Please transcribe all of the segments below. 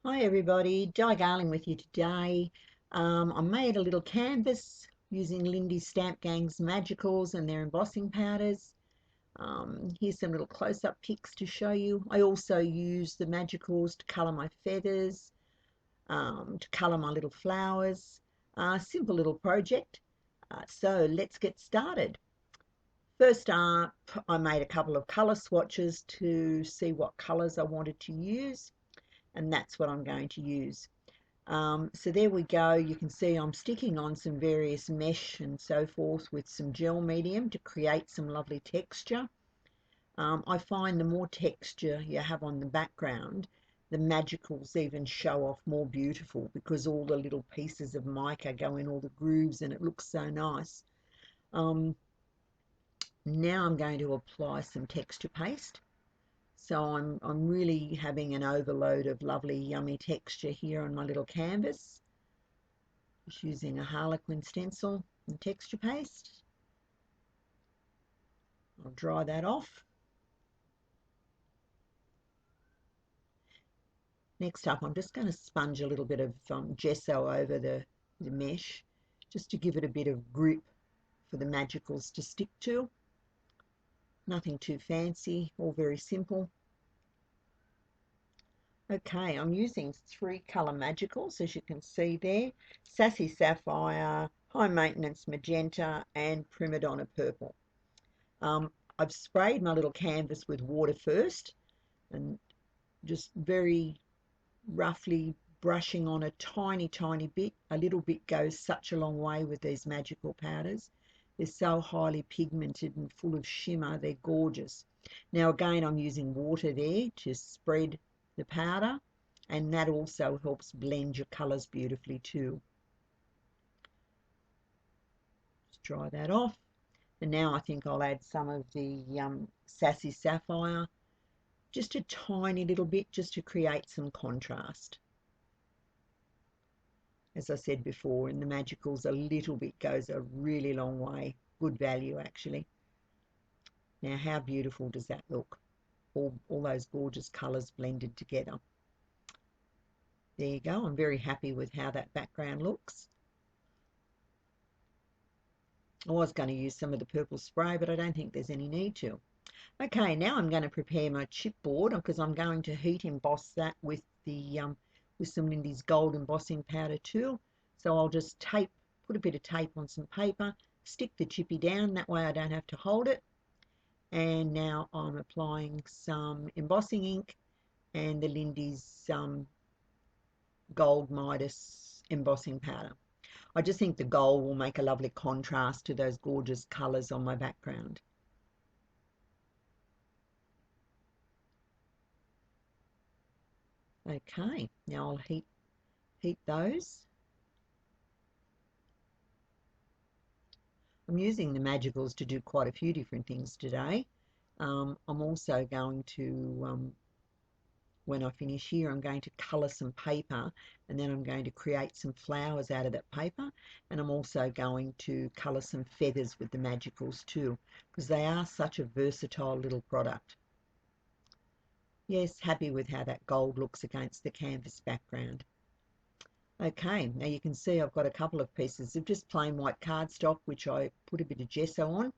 Hi everybody, Di Garling with you today. I made a little canvas using Lindy Stamp Gang's Magicals and their embossing powders. Here's some little close-up pics to show you. I also use the Magicals to colour my feathers, to colour my little flowers. Simple little project. So let's get started. First up, I made a couple of colour swatches to see what colours I wanted to use, and that's what I'm going to use. So there we go. You can see I'm sticking on some various mesh and so forth with some gel medium to create some lovely texture. I find the more texture you have on the background, the magicals even show off more beautiful because all the little pieces of mica go in all the grooves and it looks so nice. Now I'm going to apply some texture paste. So I'm really having an overload of lovely yummy texture here on my little canvas. Just using a Harlequin stencil and texture paste. I'll dry that off. Next up, I'm just going to sponge a little bit of gesso over the mesh just to give it a bit of grip for the magicals to stick to. Nothing too fancy, all very simple. Okay, I'm using 3 colour magicals, as you can see there. Sassy Saphire, High Maintenance Magenta, and Prima Donna Purple. I've sprayed my little canvas with water first and just very roughly brushing on a tiny bit. A little bit goes such a long way with these magical powders. They're so highly pigmented and full of shimmer. They're gorgeous. Now again, I'm using water there to spread the powder, and that also helps blend your colours beautifully too. Just dry that off. And now I think I'll add some of the Sassy Saphire, just a tiny little bit, just to create some contrast. As I said before, in the magicals, a little bit goes a really long way. Good value, actually. Now, how beautiful does that look? All those gorgeous colours blended together. There you go. I'm very happy with how that background looks. I was going to use some of the purple spray, but I don't think there's any need to. Okay, now I'm going to prepare my chipboard because I'm going to heat emboss that with the with some Lindy's gold embossing powder tool. So I'll just put a bit of tape on some paper, stick the chippy down, that way I don't have to hold it. And now I'm applying some embossing ink and the Lindy's gold Midas embossing powder. I just think the gold will make a lovely contrast to those gorgeous colours on my background. Okay, now I'll heat those. I'm using the magicals to do quite a few different things today. I'm also going to, when I finish here, I'm going to colour some paper, and then I'm going to create some flowers out of that paper, and I'm also going to colour some feathers with the magicals too, because they are such a versatile little product. Yes, happy with how that gold looks against the canvas background. Okay, now you can see I've got a couple of pieces of just plain white cardstock, which I put a bit of gesso on,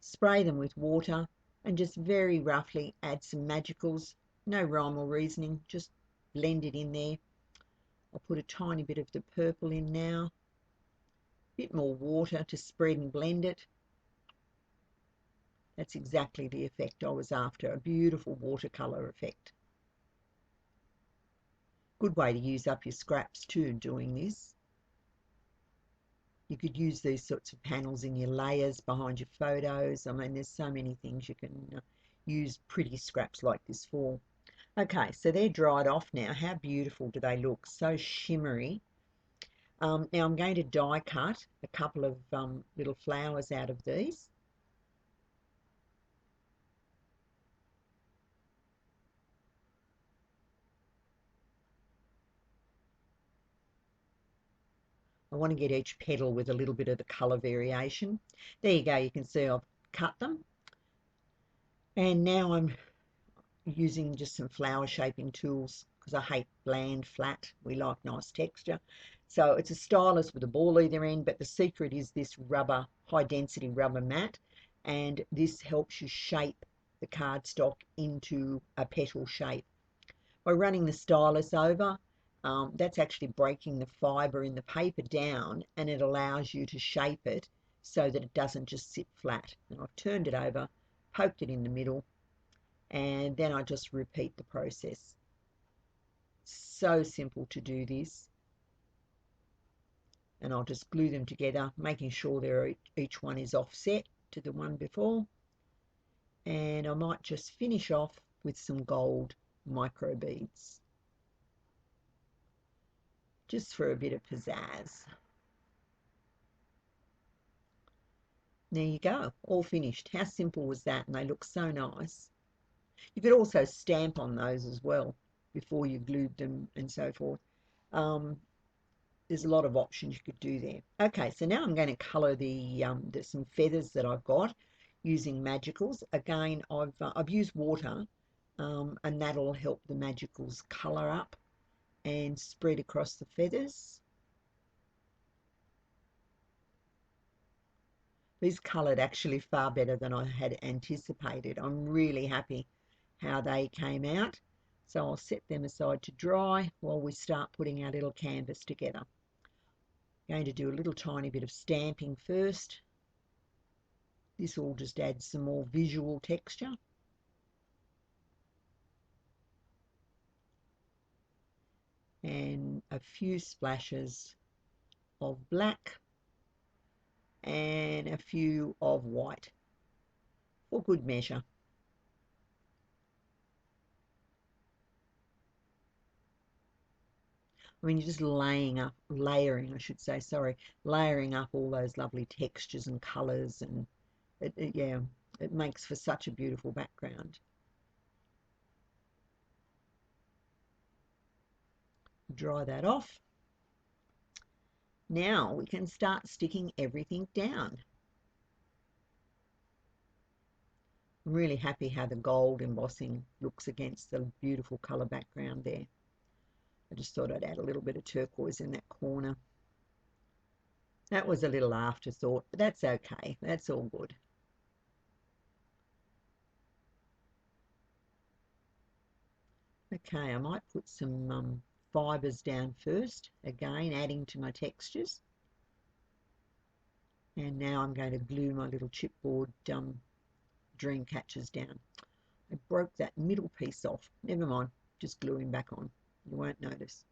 spray them with water, and just very roughly add some magicals. No rhyme or reasoning, just blend it in there. I'll put a tiny bit of the purple in now, a bit more water to spread and blend it. That's exactly the effect I was after, a beautiful watercolour effect. Good way to use up your scraps too, doing this. You could use these sorts of panels in your layers behind your photos. I mean, there's so many things you can use pretty scraps like this for. Okay, so they're dried off now. How beautiful do they look? So shimmery. Now I'm going to die cut a couple of little flowers out of these. I want to get each petal with a little bit of the colour variation. There you go, you can see I've cut them. And now I'm using just some flower shaping tools because I hate bland, flat. We like nice texture. So it's a stylus with a ball either end, but the secret is this rubber, high density rubber mat, and this helps you shape the cardstock into a petal shape. By running the stylus over, that's actually breaking the fibre in the paper down, and it allows you to shape it so that it doesn't just sit flat. And I've turned it over, poked it in the middle, and then I just repeat the process. So simple to do this. And I'll just glue them together, making sure each one is offset to the one before. And I might just finish off with some gold micro beads, just for a bit of pizzazz. There you go, all finished. How simple was that? And they look so nice. You could also stamp on those as well before you glued them and so forth. There's a lot of options you could do there. Okay, so now I'm going to colour there's some feathers that I've got using magicals. Again, I've used water, and that'll help the magicals colour up and spread across the feathers. These coloured actually far better than I had anticipated. I'm really happy how they came out. So I'll set them aside to dry while we start putting our little canvas together. I'm going to do a little tiny bit of stamping first. This will just add some more visual texture. And a few splashes of black and a few of white for good measure. I mean, you're just layering, I should say, sorry, layering up all those lovely textures and colours, and yeah, it makes for such a beautiful background. Dry that off. Now we can start sticking everything down. I'm really happy how the gold embossing looks against the beautiful colour background there. I just thought I'd add a little bit of turquoise in that corner. That was a little afterthought, but that's okay. That's all good. Okay, I might put some fibres down first, again adding to my textures. And now I'm going to glue my little chipboard dream catchers down. I broke that middle piece off. Never mind, just glue him back on. You won't notice.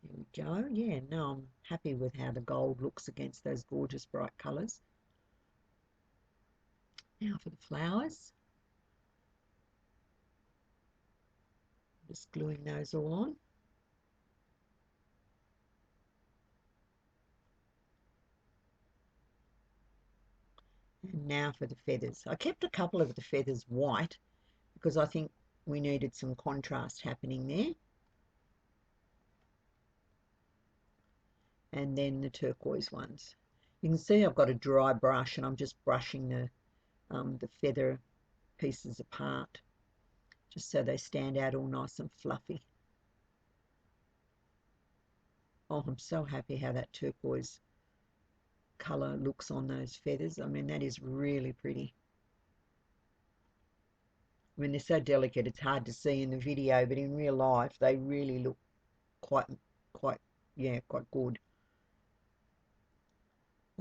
There we go. Yeah, no, I'm happy with how the gold looks against those gorgeous bright colours. Now for the flowers. Just gluing those all on. And now for the feathers. I kept a couple of the feathers white because I think we needed some contrast happening there. And then the turquoise ones. You can see I've got a dry brush and I'm just brushing the feather pieces apart just so they stand out all nice and fluffy. Oh, I'm so happy how that turquoise colour looks on those feathers. I mean, that is really pretty. I mean, they're so delicate, it's hard to see in the video, but in real life, they really look quite good.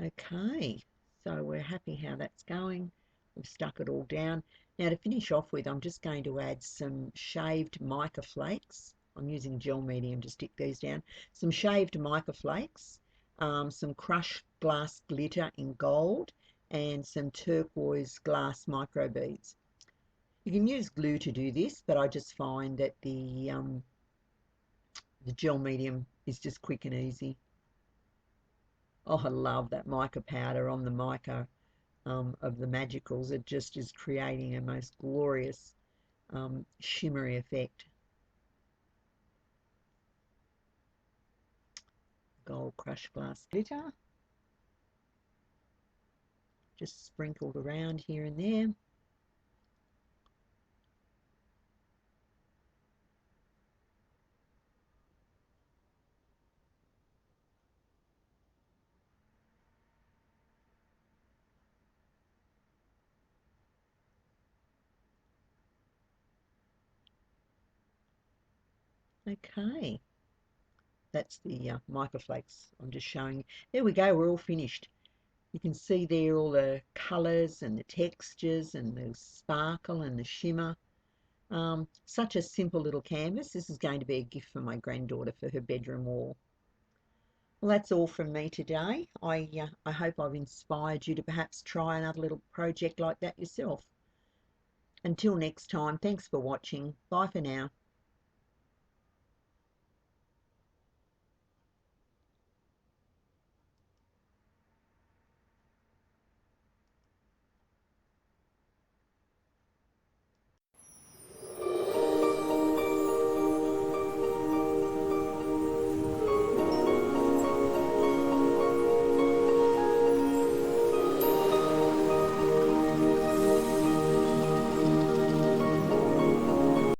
Okay, so we're happy how that's going. We've stuck it all down. Now to finish off with, I'm just going to add some shaved mica flakes. I'm using gel medium to stick these down. Some shaved mica flakes, some crushed glass glitter in gold, and some turquoise glass micro beads. You can use glue to do this, but I just find that the gel medium is just quick and easy. Oh, I love that mica powder on the mica of the magicals. It just is creating a most glorious shimmery effect. Gold crushed glass glitter. Just sprinkled around here and there. Okay, that's the microflakes I'm just showing you. There we go, we're all finished. You can see there all the colours and the textures and the sparkle and the shimmer. Such a simple little canvas. This is going to be a gift for my granddaughter for her bedroom wall. Well, that's all from me today. I hope I've inspired you to perhaps try another little project like that yourself. Until next time, thanks for watching. Bye for now.